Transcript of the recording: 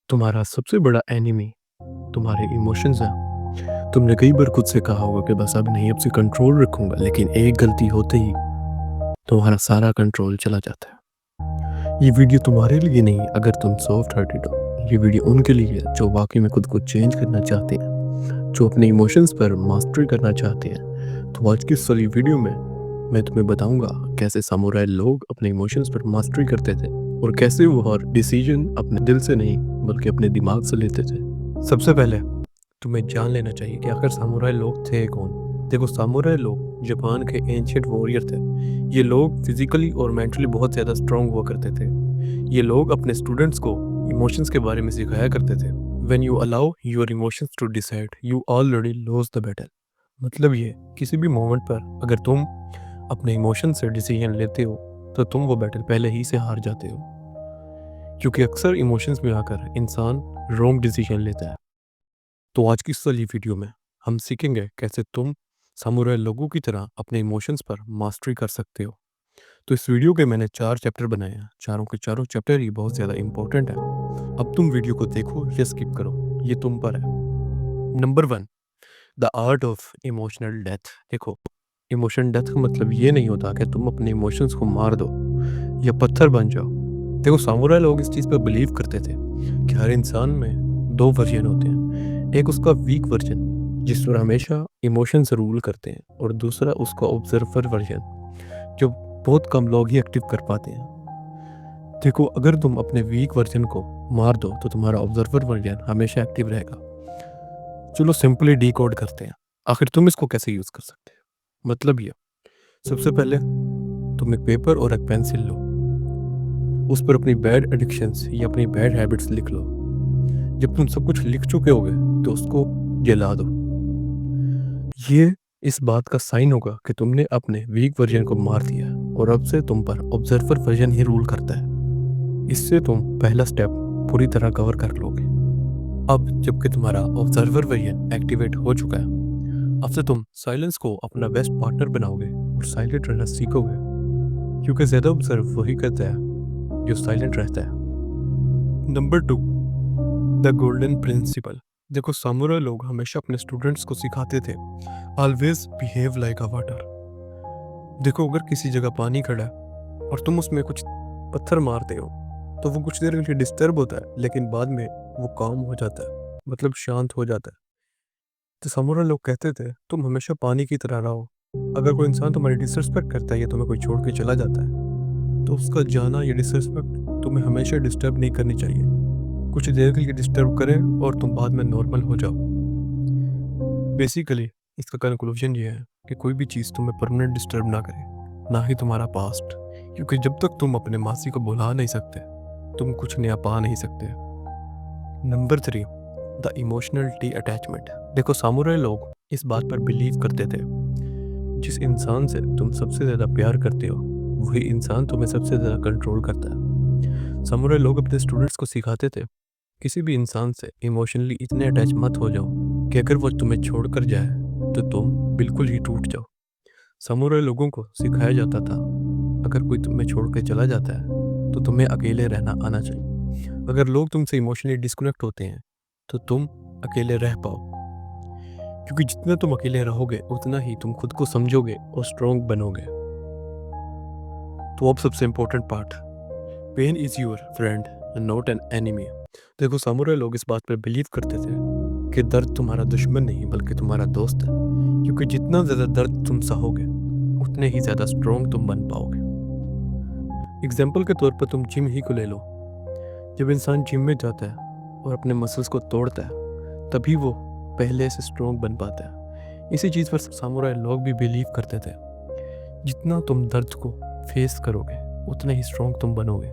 तुम्हारा सबसे बड़ा एनिमी तुम्हारे इमोशंस हैं। तुमने कई बार खुद से कहा होगा कि बस अब नहीं, अब से कंट्रोल रखूंगा, लेकिन एक गलती होते ही तुम्हारा सारा कंट्रोल चला जाता है। ये वीडियो तुम्हारे लिए नहीं अगर तुम सॉफ्ट हार्टेड हो। ये वीडियो उनके लिए है जो वाकई में खुद को चेंज करना चाहते हैं, जो अपने इमोशंस पर मास्टरी करना चाहते हैं। तो आज की इस वाली वीडियो में मैं तुम्हें बताऊंगा कैसे सामुराई लोग अपने इमोशंस पर मास्टरी करते थे और कैसे वो हर डिसीजन अपने दिल से नहीं बल्कि अपने दिमाग से लेते थे। सबसे पहले तुम्हें जान लेना चाहिए कि आखिर सामुराई लोग थे कौन। देखो, सामुराई लोग जापान के एंशिएंट वॉरियर थे। ये लोग फिजिकली और मेंटली बहुत ज़्यादा स्ट्रांग हुआ करते थे। ये लोग अपने स्टूडेंट्स को इमोशंस के बारे में सिखाया करते थे। When you allow your emotions to decide you already loss the battle. मतलब ये, किसी भी मोमेंट पर अगर तुम अपने इमोशन से डिसीजन लेते हो तो तुम वो बैटल पहले ही से हार जाते हो, क्योंकि अक्सर इमोशंस में आकर इंसान रॉन्ग डिसीजन लेता है। तो आज की इस वाली वीडियो में हम सीखेंगे कैसे तुम सामुराई लोगों की तरह अपने इमोशंस पर मास्टरी कर सकते हो। तो इस वीडियो के मैंने 4 चैप्टर बनाए हैं। चारों के चारों चैप्टर ही बहुत ज़्यादा इंपॉर्टेंट है। अब तुम वीडियो को देखो या स्किप करो, ये तुम पर है। Number 1, the art of emotional death. देखो, इमोशन डेथ का मतलब ये नहीं होता कि तुम अपने इमोशंस को मार दो या पत्थर बन जाओ। देखो, सामुराई लोग इस चीज़ पर बिलीव करते थे कि हर इंसान में 2 वर्जन होते हैं। एक उसका वीक वर्जन जिस पर हमेशा इमोशन से रूल करते हैं, और दूसरा उसका ऑब्जर्वर वर्जन जो बहुत कम लोग ही एक्टिव कर पाते हैं। देखो, अगर तुम अपने वीक वर्जन को मार दो तो तुम्हारा ऑब्जर्वर वर्जन हमेशा एक्टिव रहेगा। चलो सिंपली डीकोड करते हैं, आखिर तुम इसको कैसे यूज़ कर सकते हो। मतलब ये, सबसे पहले तुम एक पेपर और एक पेंसिल लो, उस पर अपनी बैड एडिक्शंस या अपनी बैड हैबिट्स लिख लो। जब तुम सब कुछ लिख चुके होगे तो उसको जला दो। ये इस बात का साइन होगा कि तुमने अपने वीक वर्जन को मार दिया और अब से तुम पर ऑब्जर्वर वर्जन ही रूल करता है। इससे तुम पहला स्टेप पूरी तरह कवर कर लोगे। अब जबकि तुम्हारा ऑब्जर्वर वर्जन एक्टिवेट हो चुका है, अब से तुम साइलेंस को अपना बेस्ट पार्टनर बनाओगे और साइलेंट रहना सीखोगे, क्योंकि ज़्यादा ऑब्जर्व वही करता है जो साइलेंट रहता है। Number 2, the golden principle. देखो, सामुराई लोग हमेशा अपने स्टूडेंट्स को सिखाते थे, always behave like a water. देखो, अगर किसी जगह पानी खड़ा है और तुम उसमें कुछ पत्थर मारते हो तो वो कुछ देर के लिए डिस्टर्ब होता है, लेकिन बाद में वो काम हो जाता है, मतलब शांत हो जाता है। तो सामुराई लोग कहते थे तुम हमेशा पानी की तरह रहो। अगर कोई इंसान तुम्हारी डिसरिस्पेक्ट करता है या तुम्हें कोई छोड़ के चला जाता है तो उसका जाना या डिसरिस्पेक्ट तुम्हें हमेशा डिस्टर्ब नहीं करनी चाहिए। कुछ देर के लिए डिस्टर्ब करे और तुम बाद में नॉर्मल हो जाओ। बेसिकली इसका कंक्लूजन ये है कि कोई भी चीज़ तुम्हें परमानेंट डिस्टर्ब ना करे, ना ही तुम्हारा पास्ट, क्योंकि जब तक तुम अपने मासी को भुला नहीं सकते तुम कुछ नया पा नहीं सकते। Number 3, the emotional D attachment. देखो, सामुराई लोग इस बात पर बिलीव करते थे जिस इंसान से तुम सबसे ज़्यादा प्यार करते हो वही इंसान तुम्हें सबसे ज़्यादा कंट्रोल करता है। सामुराई लोग अपने स्टूडेंट्स को सिखाते थे किसी भी इंसान से इमोशनली इतने अटैच मत हो जाओ कि अगर वो तुम्हें छोड़कर जाए तो तुम बिल्कुल ही टूट जाओ। सामुराई लोगों को सिखाया जाता था अगर कोई तुम्हें छोड़ के चला जाता है तो तुम्हें अकेले रहना आना चाहिए। अगर लोग तुमसे इमोशनली डिस्कनेक्ट होते हैं तो तुम अकेले रह पाओ, क्योंकि जितना तुम अकेले रहोगे उतना ही तुम खुद को समझोगे और स्ट्रॉन्ग बनोगे। तो अब सबसे important part, pain is your friend not an enemy. देखो, सामुराई लोग इस बात पर बिलीव करते थे कि दर्द तुम्हारा दुश्मन नहीं बल्कि तुम्हारा दोस्त है, क्योंकि जितना ज़्यादा दर्द तुम सहोगे उतने ही ज़्यादा स्ट्रॉन्ग तुम बन पाओगे। एग्जाम्पल के तौर पर तुम जिम ही को ले लो। जब इंसान जिम में जाता है और अपने मसल्स को तोड़ता है तभी वो पहले से स्ट्रॉन्ग बन पाता है। इसी चीज़ पर सामुराई लोग भी बिलीव करते थे जितना तुम दर्द को फेस करोगे उतना ही स्ट्रॉन्ग तुम बनोगे।